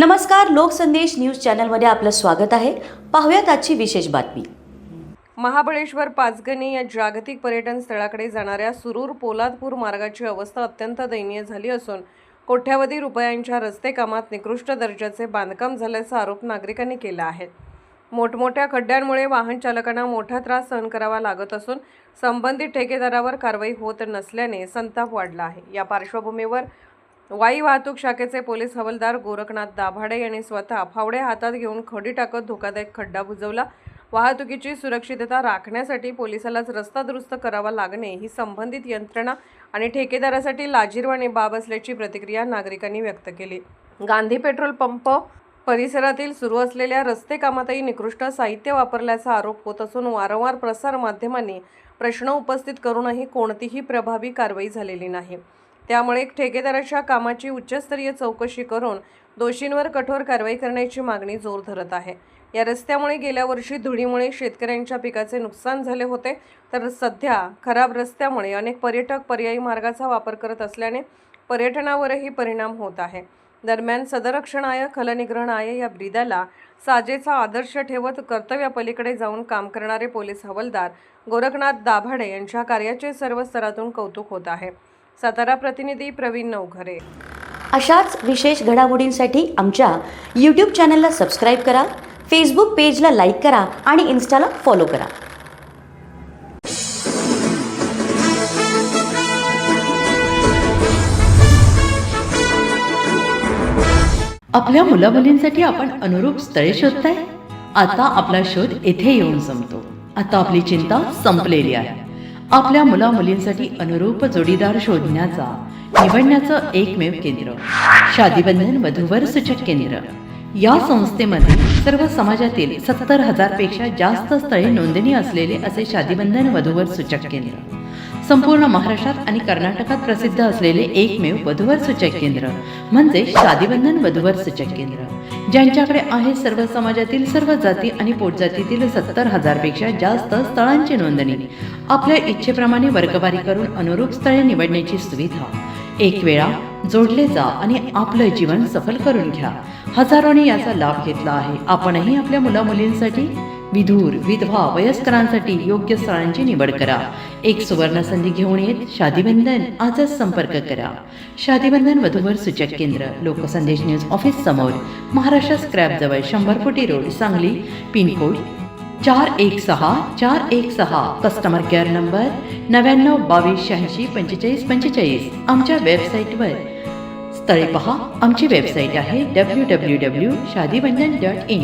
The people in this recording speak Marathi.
नमस्कार, लोकसंदेश न्यूज चॅनलमध्ये आपलं स्वागत आहे. पाहूयात आजची विशेष बातमी. महाबळेश्वर पाचगणी या जागतिक पर्यटन स्थळाकडे जाणाऱ्या सुरूर पोलादपूर मार्गाची अवस्था अत्यंत दयनीय झाली असून कोट्यावधी रुपयांच्या रस्ते कामात निकृष्ट दर्जाचे बांधकाम झाल्याचा आरोप नागरिकांनी केला आहे. मोठमोठ्या खड्ड्यांमुळे वाहन चालकांना मोठा त्रास सहन करावा लागत असून संबंधित ठेकेदारावर कारवाई होत नसल्याने संताप वाढला आहे. या पार्श्वभूमीवर वाई वाहतूक शाखेचे पोलीस हवालदार गोरखनाथ दाभाडे यांनी स्वतः फावडे हातात घेऊन खडी टाकत धोकादायक खड्डा बुजवला. वाहतुकीची सुरक्षितता राखण्यासाठी पोलिसालाच रस्ता दुरुस्त करावा लागणे ही संबंधित यंत्रणा आणि ठेकेदारासाठी लाजिरवाणी बाब असल्याची प्रतिक्रिया नागरिकांनी व्यक्त केली. गांधी पेट्रोल पंप परिसरातील सुरू असलेल्या रस्ते कामातही निकृष्ट साहित्य वापरल्याचा आरोप होत असून वारंवार प्रसार माध्यमांनी प्रश्न उपस्थित करूनही कोणतीही प्रभावी कारवाई झालेली नाही. त्यामुळे ठेकेदाराच्या कामाची उच्चस्तरीय चौकशी करून दोषींवर कठोर कारवाई करण्याची मागणी जोर धरत आहे. या रस्त्यामुळे गेल्या वर्षी धुळीमुळे शेतकऱ्यांच्या पिकाचे नुकसान झाले होते, तर सध्या खराब रस्त्यामुळे अनेक पर्यटक पर्यायी मार्गाचा वापर करत असल्याने पर्यटनावरही परिणाम होत आहे. दरम्यान सदरक्षणाय खलनिग्रहणाय या ब्रिदाला साजेचा आदर्श ठेवत कर्तव्यापलीकडे जाऊन काम करणारे पोलीस हवालदार गोरखनाथ दाभाडे यांच्या कार्याचे सर्व स्तरातून कौतुक होत आहे. सातारा प्रतिनिधी प्रवीण नवघरे. अशाच विशेष घडामोडींसाठी आमच्या यूट्यूब चॅनलला सबस्क्राईब करा, फेसबुक पेजला लाईक करा आणि इन्स्टाला फॉलो करा. आपल्या मुलामुलींसाठी आपण अनुरूप स्थळे शोधताय? आता आपला शोध येथे येऊन संपतो. आता आपली चिंता संपलेली आहे. आपल्या मुलामुलींसाठी अनुरूप जोडीदार शोधण्याचा निवडण्याचं एकमेव केंद्र शादीबंधन वधूवर सूचक केंद्र. या संस्थेमध्ये सर्व समाजातील 70,000 पेक्षा जास्त स्थळे नोंदणी असलेले असे शादीबंधन वधूवर सूचक केंद्र. संपूर्ण महाराष्ट्रात आणि कर्नाटकात प्रसिद्ध असलेले एकमेव वधूवर सूचक केंद्र म्हणजे शादीबंधन वधूवर सूचक केंद्र. ज्यांच्याकडे आहे सर्व समाजातील सर्व जाती आणि पोटजातीतील 70,000 पेक्षा जास्त स्थळांची नोंदणी. आपल्या इच्छेप्रमाणे वर्गवारी करून अनुरूप स्थळे निवडण्याची सुविधा. एक वेळा जोडले जा आणि आपलं जीवन सफल करून घ्या. हजारोने याचा लाभ घेतला आहे. आपणही आपल्या मुलामुलींसाठी, विधूर, विधवा, वयस्करांसाठी योग्य स्थळांची निवड करा. एक सुवर्ण संधी घेऊन येत शादीबंधन आजच संपर्क करा. शादीबंधन वधूवर सूचक केंद्र, लोकसंदेश न्यूज ऑफिस समोर, महाराष्ट्र स्क्रॅप जवळ, 100 फुटी road, Sangli. Pin code 416416. Customer care number 9922864545. आमच्या वेबसाईटवर स्थळे पहा. आमची वेबसाईट आहे www.shadibandhan.in.